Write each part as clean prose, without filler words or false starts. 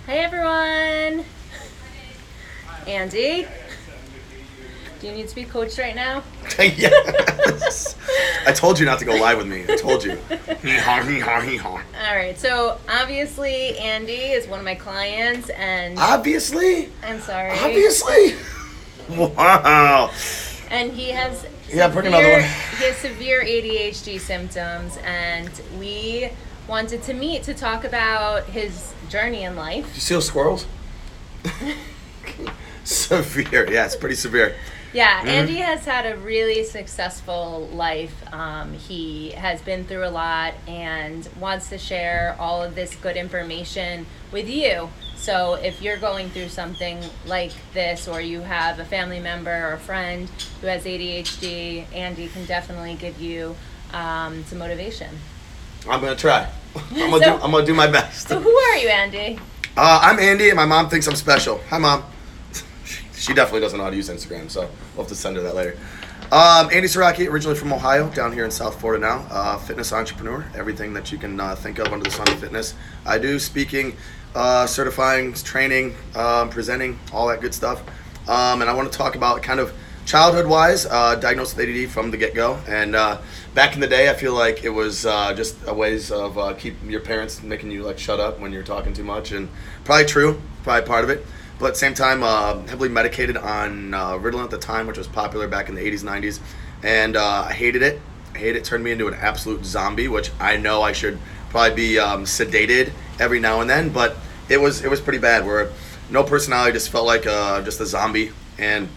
Hey everyone! Andy, do you need to be coached right now? Yes. I told you not to go live with me. I told you. Alright, so obviously Andy is one of my clients and... Obviously? I'm sorry. Obviously? Wow. And he has Bring another one. He has severe ADHD symptoms, and we wanted to meet to talk about his journey in life. Do you see those squirrels? Severe. Yeah, it's pretty severe. Yeah, Andy has had a really successful life. He has been through a lot and wants to share all of this good information with you. So if you're going through something like this, or you have a family member or a friend who has ADHD, Andy can definitely give you some motivation. I'm going to try. I'm gonna do my best. So who are you, Andy? I'm Andy, and my mom thinks I'm special. Hi, Mom. She definitely doesn't know how to use Instagram, so we'll have to send her that later. Andy Sziraki, originally from Ohio, down here in South Florida now. Fitness entrepreneur, everything that you can think of under the sun of fitness. I do speaking, certifying, training, presenting, all that good stuff. And I want to talk about kind of childhood-wise, diagnosed with ADD from the get-go. And back in the day, I feel like it was just a ways of keep your parents making you like shut up when you're talking too much, and probably true, probably part of it. But at the same time, heavily medicated on Ritalin at the time, which was popular back in the 80s, 90s. And I hated it. It turned me into an absolute zombie, which I know I should probably be sedated every now and then. But it was pretty bad, where no personality, just felt like just a zombie. And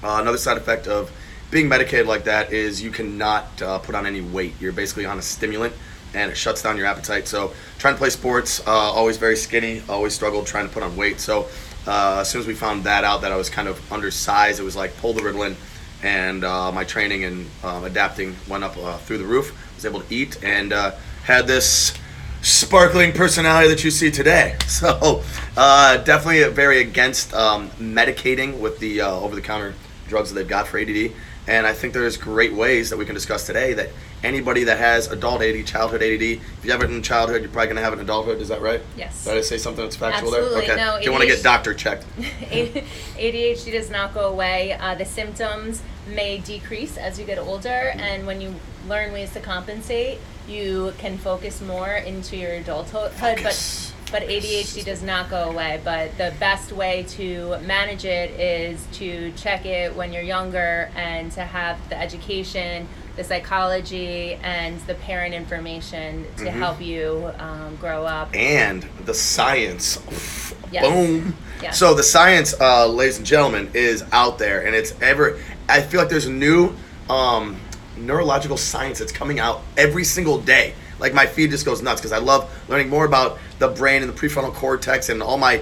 another side effect of being medicated like that is you cannot put on any weight. You're basically on a stimulant, and it shuts down your appetite. So trying to play sports, always very skinny, always struggled trying to put on weight. So as soon as we found that out, that I was kind of undersized, it was like pull the Ritalin, and my training and adapting went up through the roof. I was able to eat and had this sparkling personality that you see today. So definitely very against medicating with the over-the-counter drugs that they've got for ADD. And I think there's great ways that we can discuss today that anybody that has adult ADD, childhood ADD, if you have it in childhood, you're probably going to have it in adulthood. Is that right? Yes. Did I say something that's factual Absolutely. there? Okay. No, If you want to get doctor checked. ADHD does not go away. The symptoms may decrease as you get older, and when you learn ways to compensate, you can focus more into your adulthood. But ADHD does not go away. But the best way to manage it is to check it when you're younger, and to have the education, the psychology, and the parent information to help you grow up. And the science. Yes. Boom. Yes. So the science, ladies and gentlemen, is out there, and I feel like there's a new neurological science that's coming out every single day. Like, my feed just goes nuts because I love learning more about the brain and the prefrontal cortex and all my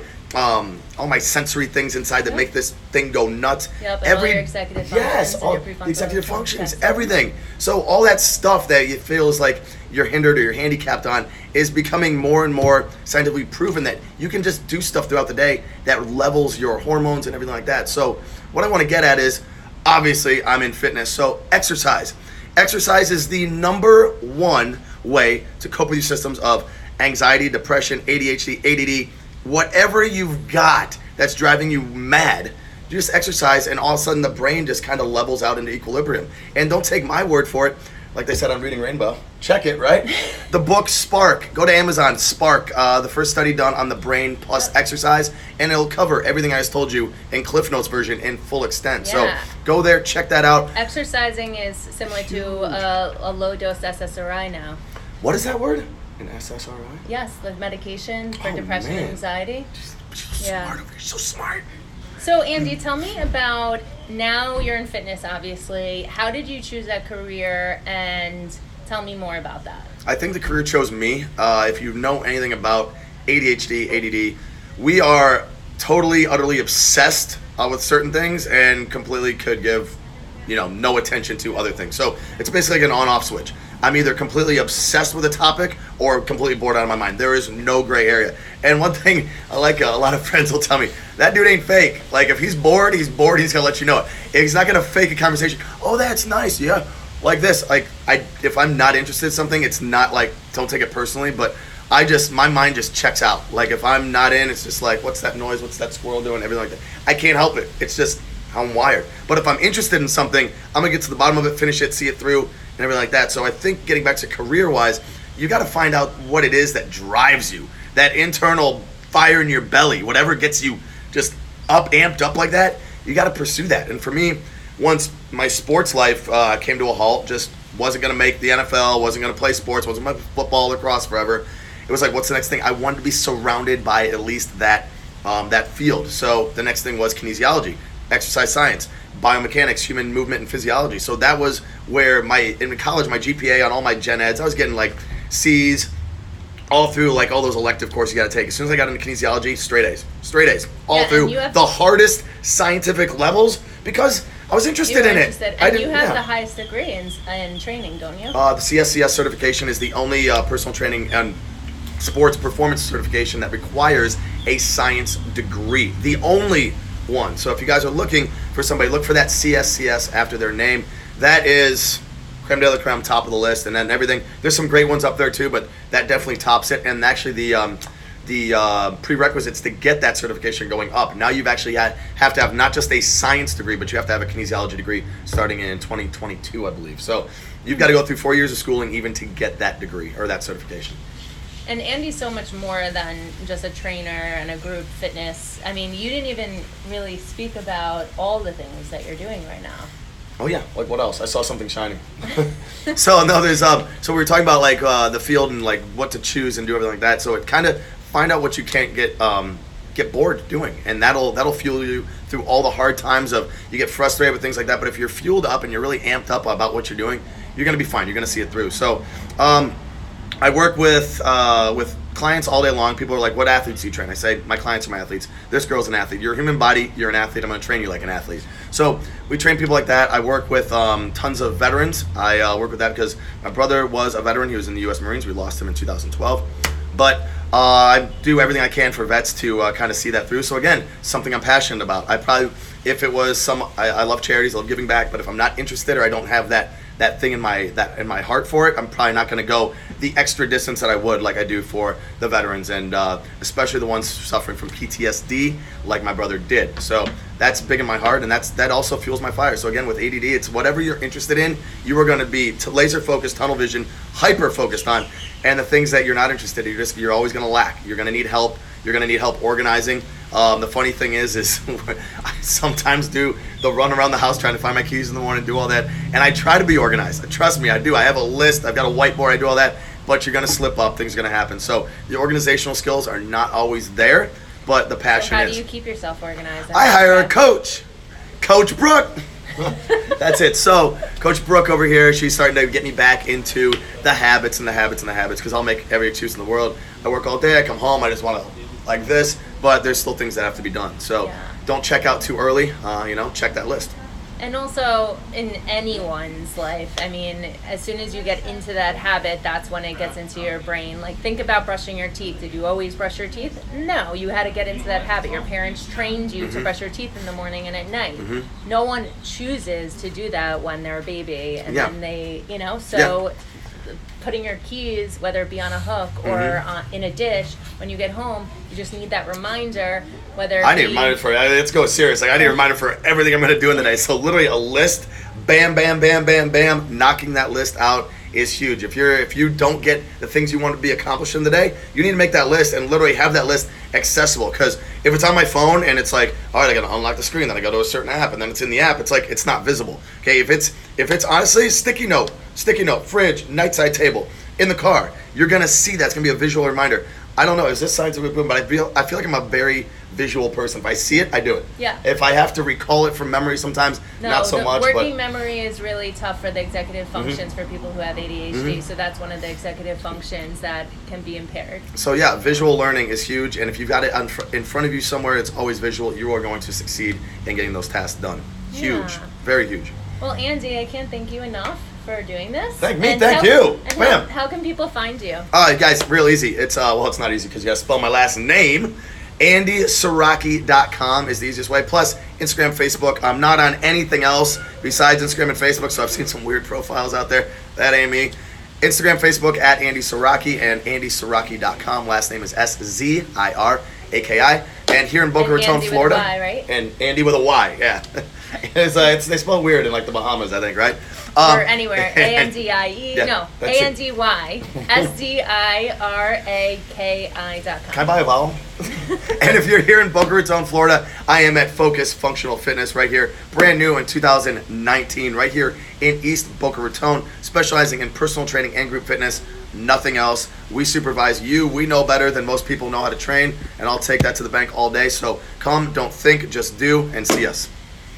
sensory things inside that make this thing go nuts. Yep, and all your executive functions. Yes, and all your the prefrontal executive functions, cortex. everything. So all that stuff that you feel is like you're hindered or you're handicapped on is becoming more and more scientifically proven that you can just do stuff throughout the day that levels your hormones and everything like that. So what I want to get at is, obviously, I'm in fitness, so exercise. Exercise is the number one way to cope with your systems of anxiety, depression, ADHD, ADD, whatever you've got that's driving you mad. You just exercise, and all of a sudden the brain just kind of levels out into equilibrium. And don't take my word for it. Like they said on Reading Rainbow, check it, right? The book Spark. Go to Amazon, Spark, the first study done on the brain plus exercise, and it'll cover everything I just told you in Cliff Notes version in full extent. Yeah. So go there, check that out. Exercising is similar to a low-dose SSRI now. What is that word? An SSRI? Yes, the medication for Oh, depression man. and anxiety. She's Yeah. smart over here. So smart. So, Andy, tell me about, now you're in fitness, obviously. How did you choose that career, and tell me more about that? I think the career chose me. If you know anything about ADHD, ADD, we are totally, utterly obsessed with certain things and completely could give, no attention to other things. So it's basically like an on-off switch. I'm either completely obsessed with a topic or completely bored out of my mind. There is no gray area. And one thing I like, a lot of friends will tell me, that dude ain't fake. Like, if he's bored, he's going to let you know it. He's not going to fake a conversation. Oh, that's nice. Yeah. Like this. Like, if I'm not interested in something, it's not like, don't take it personally. But my mind just checks out. Like if I'm not in, it's just like, what's that noise? What's that squirrel doing? Everything like that. I can't help it. It's just how I'm wired. But if I'm interested in something, I'm gonna get to the bottom of it, finish it, see it through, and everything like that. So I think getting back to career-wise, you got to find out what it is that drives you, that internal fire in your belly, whatever gets you just amped up like that. You got to pursue that. And for me, once my sports life came to a halt, just wasn't going to make the NFL, wasn't going to play sports, wasn't going to football, lacrosse forever. It was like, what's the next thing? I wanted to be surrounded by at least that field. So the next thing was kinesiology, exercise science, biomechanics, human movement and physiology. So that was where in college, my GPA on all my gen eds, I was getting like C's all through, like all those elective courses you got to take. As soon as I got into kinesiology, straight A's all through the hardest scientific levels because I was interested in it. And you have the highest degree in training, don't you? The CSCS certification is the only personal training and sports performance certification that requires a science degree. The only one. So if you guys are looking for somebody, look for that CSCS after their name. That is creme de la creme, top of the list, and then everything. There's some great ones up there too, but that definitely tops it. And actually, the prerequisites to get that certification going up. Now you've actually have to have not just a science degree, but you have to have a kinesiology degree starting in 2022, I believe. So you've got to go through 4 years of schooling even to get that degree or that certification. And Andy's so much more than just a trainer and a group fitness. I mean, you didn't even really speak about all the things that you're doing right now. Oh yeah, like what else? I saw something shining. So no, there's so we were talking about like the field and like what to choose and do everything like that. So it kind of find out what you can't get bored doing, and that'll fuel you through all the hard times of you get frustrated with things like that. But if you're fueled up and you're really amped up about what you're doing, you're gonna be fine. You're gonna see it through. So I work with clients all day long. People are like, what athletes do you train? I say, my clients are my athletes. This girl's an athlete. You're a human body. You're an athlete. I'm going to train you like an athlete. So we train people like that. I work with tons of veterans. I work with that because my brother was a veteran. He was in the U.S. Marines. We lost him in 2012. But I do everything I can for vets to kind of see that through. So again, something I'm passionate about. If it was I love charities, I love giving back. But if I'm not interested or I don't have that thing in my heart for it, I'm probably not going to go the extra distance that I would like I do for the veterans, and especially the ones suffering from PTSD like my brother did. So that's big in my heart, and that also fuels my fire. So again, with ADD, it's whatever you're interested in, you are going to be laser focused, tunnel vision, hyper focused on, and the things that you're not interested in, you're always going to lack. You're going to need help. You're going to need help organizing. The funny thing is I sometimes do the run around the house trying to find my keys in the morning, do all that, and I try to be organized. Trust me, I do. I have a list. I've got a whiteboard. I do all that, but you're going to slip up. Things are going to happen. So the organizational skills are not always there, but the passion is. How do you keep yourself organized? I hire a coach, Coach Brooke. That's it. So Coach Brooke over here, she's starting to get me back into the habits because I'll make every excuse in the world. I work all day. I come home. I just want to like this, but there's still things that have to be done. So don't check out too early. Check that list. And also in anyone's life, I mean, as soon as you get into that habit, that's when it gets into your brain. Like, think about brushing your teeth. Did you always brush your teeth? No, you had to get into that habit. Your parents trained you to brush your teeth in the morning and at night. No one chooses to do that when they're a baby, and then they, putting your keys, whether it be on a hook or in a dish, when you get home, you just need that reminder. I need a reminder for let's go serious. Like I need a reminder for everything I'm going to do in the day. So literally a list, bam, bam, bam, bam, bam. Knocking that list out is huge. If you don't get the things you want to be accomplished in the day, you need to make that list and literally have that list accessible. Because if it's on my phone and it's like, all right, I got to unlock the screen, then I go to a certain app, and then it's in the app, it's like it's not visible. Okay, if it's honestly sticky note, fridge, nightside table, in the car, you're gonna see that's gonna be a visual reminder. I don't know, is this scientific, but I feel like I'm a very visual person. If I see it, I do it. Yeah. If I have to recall it from memory sometimes, not so much. Working memory is really tough for the executive functions for people who have ADHD. So that's one of the executive functions that can be impaired. So yeah, visual learning is huge, and if you've got it in front of you somewhere, it's always visual. You are going to succeed in getting those tasks done. Huge, very huge. Well, Andy, I can't thank you enough for doing this. Thank you. And how can people find you? Guys, real easy. It's it's not easy because you got to spell my last name. AndySziraki.com is the easiest way. Plus Instagram, Facebook. I'm not on anything else besides Instagram and Facebook, so I've seen some weird profiles out there. That ain't me. Instagram, Facebook at Andy Sziraki and AndySiraki.com. Last name is Sziraki. And here in Boca Raton, Andy Florida. With a Y, right? And Andy with a Y, yeah. They spell weird in like the Bahamas, I think, right? Or anywhere. ANDIE. Yeah, no. that's it. ANDYSDIRAKI.com. Can I buy a vowel? And if you're here in Boca Raton, Florida, I am at Focus Functional Fitness right here, brand new in 2019, right here in East Boca Raton, specializing in personal training and group fitness, nothing else. We supervise you. We know better than most people know how to train, and I'll take that to the bank all day. So come, don't think, just do, and see us.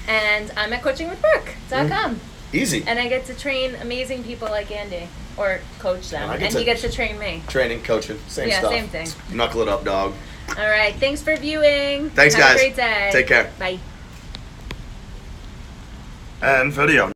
And I'm at coachingwithbrooke.com. Easy. And I get to train amazing people like Andy, or coach them, And and he gets to train me. Training, coaching, same stuff. Yeah, same thing. Knuckle it up, dog. All right, thanks for viewing. Thanks, Have guys. a great day. Take care. Bye. And video.